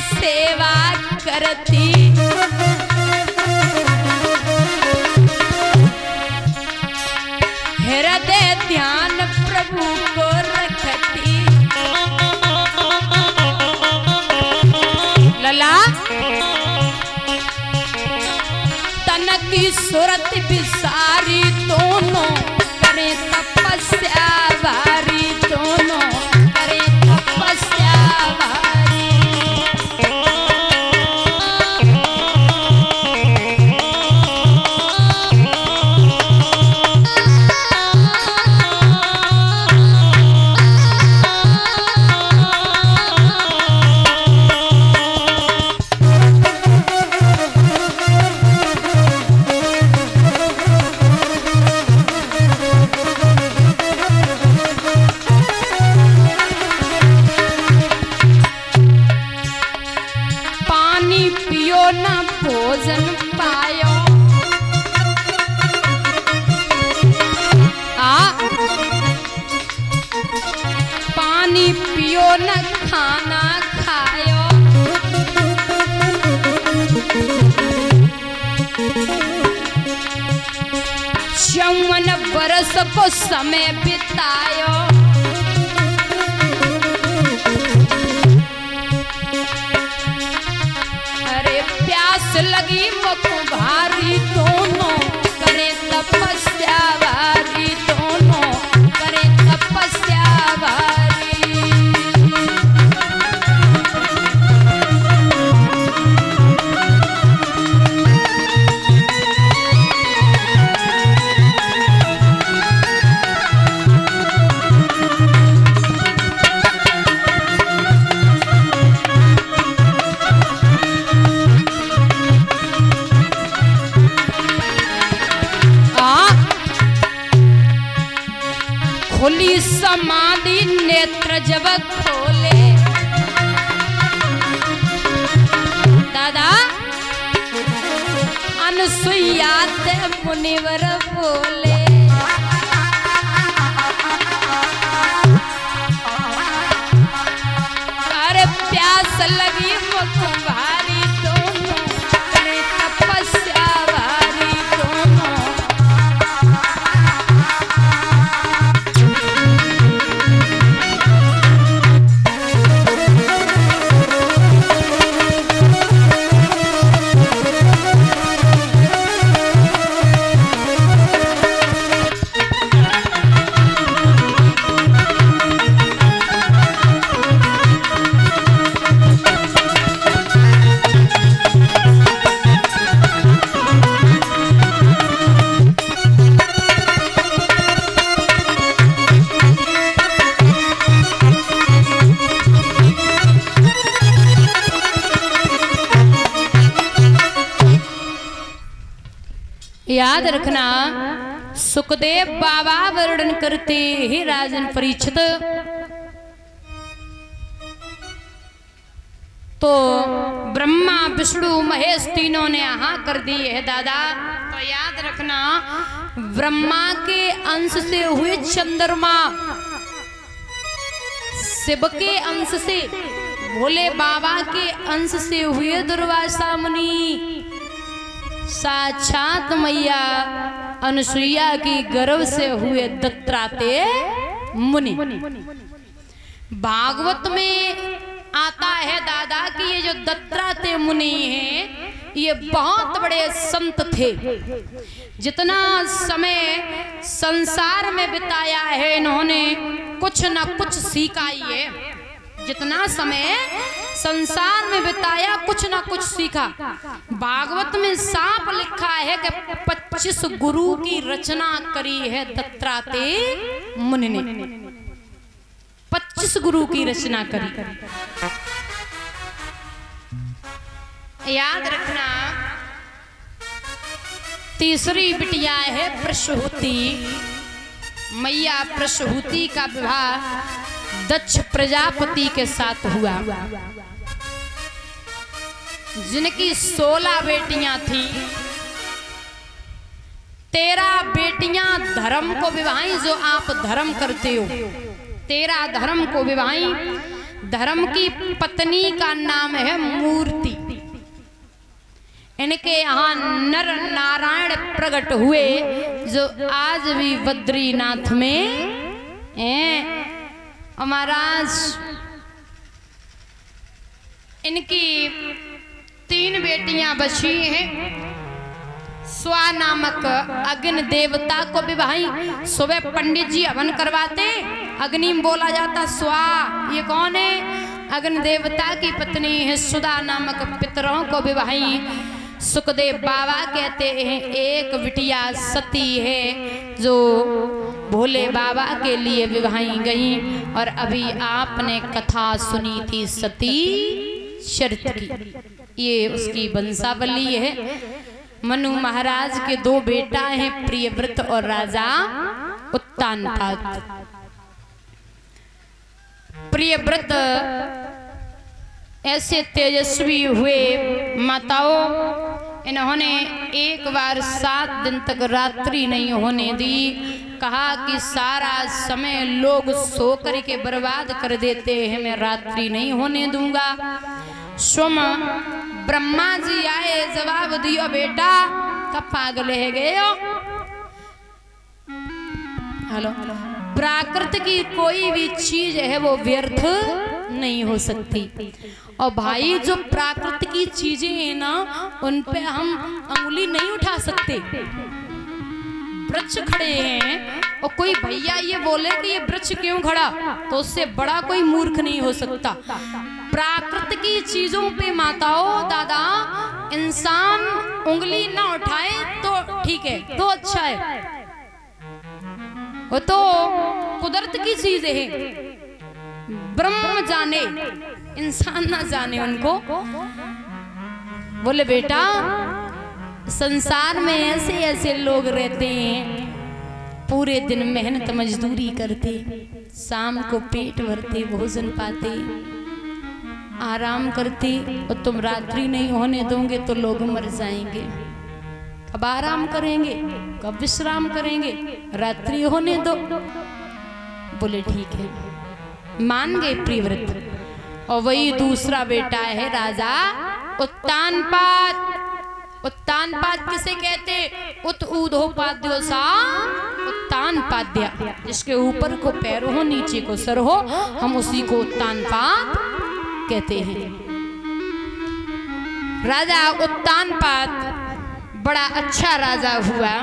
सेवा करती। हृदय ध्यान प्रभु को रखती। लला तन की सूरत बिसारी दोनों करे तपस्या भारी। दोनों करे तपस्या भारी। भोजन पायो पानी पियो न खाना खायो। चौवन बरस को समय बितायो। लगी मुख भारी दोनों करे तपस्या भारी। दोनों करे तपस्या भारी। खुली समाधि नेत्र जब खोले। दादा अनसुईया ते मुनिवर बोले। अरे प्यास लगी मुख भारी। दोनों करे तपस्या भारी। दोनों याद रखना सुखदेव बाबा वर्णन करते ही राजन परीक्षित। तो ब्रह्मा विष्णु महेश तीनों ने हाँ कर दी है दादा। तो याद रखना ब्रह्मा के अंश से हुए चंद्रमा, शिव के अंश से, भोले बाबा के अंश से हुए दुर्वासा मुनि, साक्षात मैया अनुसुईया की गर्भ से हुए दत्तात्रेय मुनि। भागवत में आता है दादा कि ये जो दत्तात्रेय मुनि हैं ये बहुत बड़े संत थे। जितना समय संसार में बिताया है इन्होंने कुछ न कुछ सीखा ही है। जितना समय संसार में बिताया कुछ ना कुछ सीखा। भागवत में साफ लिखा है कि 25 गुरु की रचना करी है दत्तात्रेय मुनि ने। 25 गुरु की रचना करी। याद रखना तीसरी बिटिया है प्रसूति। मैया प्रसूति का विवाह दक्ष प्रजापति के साथ हुआ, जिनकी 16 बेटियां थी। 13 बेटियां धर्म को विवाही, जो आप धर्म करते हो, 13 धर्म को विवाही। धर्म की पत्नी का नाम है मूर्ति। इनके यहाँ नर नारायण प्रकट हुए जो आज भी बद्रीनाथ में हैं। महाराज इनकी 3 बेटियां बची हैं। स्वा नामक अग्नि देवता को भी भाई सुबह पंडित जी हवन करवाते, अग्नि में बोला जाता स्वा। ये कौन है? अग्नि देवता की पत्नी है सुधा नामक। पितरों को भी भाई सुखदेव बाबा कहते हैं। एक बिटिया सती है जो भोले बाबा के लिए विवाही गई। और अभी आपने कथा सुनी थी सती शर्त की, ये उसकी वंशावली है। मनु महाराज के 2 बेटा हैं, प्रियव्रत और राजा उत्तानपाद। प्रियव्रत ऐसे तेजस्वी हुए माताओं, इन्होंने एक बार 7 दिन तक रात्रि नहीं होने दी। कहा कि सारा समय लोग सो कर के बर्बाद कर देते हैं, मैं रात्रि नहीं होने दूंगा। स्वम ब्रह्मा जी आए, जवाब दियो बेटा कब पागल है गए हो। हेलो, प्राकृत की कोई भी चीज है वो व्यर्थ नहीं हो सकती। और भाई जो प्राकृत की चीजें हैं ना, उन पे हम अंगुली नहीं उठा सकते। वृक्ष खड़े हैं और कोई भैया ये बोले कि ये वृक्ष क्यों खड़ा, तो उससे बड़ा कोई मूर्ख नहीं हो सकता। प्राकृत की चीजों पे माताओं दादा इंसान उंगली ना उठाए तो ठीक है, तो अच्छा है। वो तो कुदरत की चीज है, ब्रह्म जाने इंसान ना जाने उनको। बोले बेटा संसार में ऐसे ऐसे लोग रहते हैं, पूरे दिन मेहनत मजदूरी करते, शाम को पेट भरते, भोजन पाते, आराम करते, और तुम रात्रि नहीं होने दोगे तो लोग मर जाएंगे। कब आराम करेंगे, कब विश्राम करेंगे, रात्रि होने दो। बोले ठीक है, मान गए प्रियव्रत। और वही दूसरा बेटा है राजा उत्तानपाद। उत्तानपाद किसे कहते? उत ऊर्ध्वपाद्यो सा उत्तानपाद्य, जिसके ऊपर को पैर हो नीचे को सर हो, हम उसी को उत्तानपाद कहते हैं। राजा उत्तानपाद बड़ा अच्छा राजा हुआ,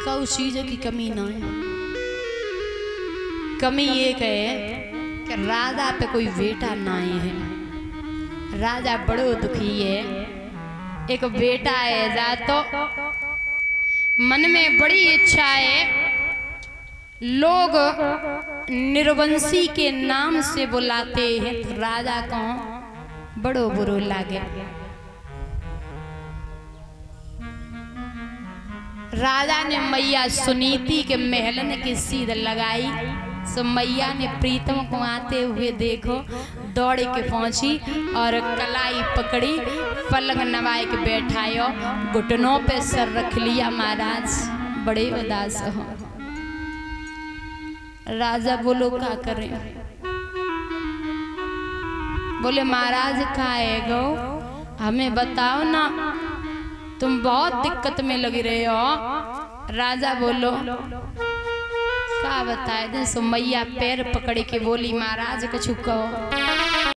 कौ चीज की कमी ना है। कमी एक है कि राजा पे कोई बेटा ना है। राजा बड़ो दुखी है। एक बेटा है जा तो मन में बड़ी इच्छा है, लोग निर्वंशी के नाम से बुलाते हैं, तो राजा को बड़ो बुरो लागे। राजा ने मैया सुनीति के महलन की सीध लगाई। सो मैया ने प्रीतम को आते हुए देखो दौड़ के पहुंची और कलाई पकड़ी, पलंग नवाए के बैठायो, घुटनों पे सर रख लिया। महाराज बड़े उदास हो। राजा बोलो क्या करें? बोले महाराज खाए गो, हमें बताओ ना, तुम बहुत दिक्कत में लगी रहे हो। राजा बोलो क्या बताए दे। सो मैया पैर पकड़ के बोली महाराज कछु कहो।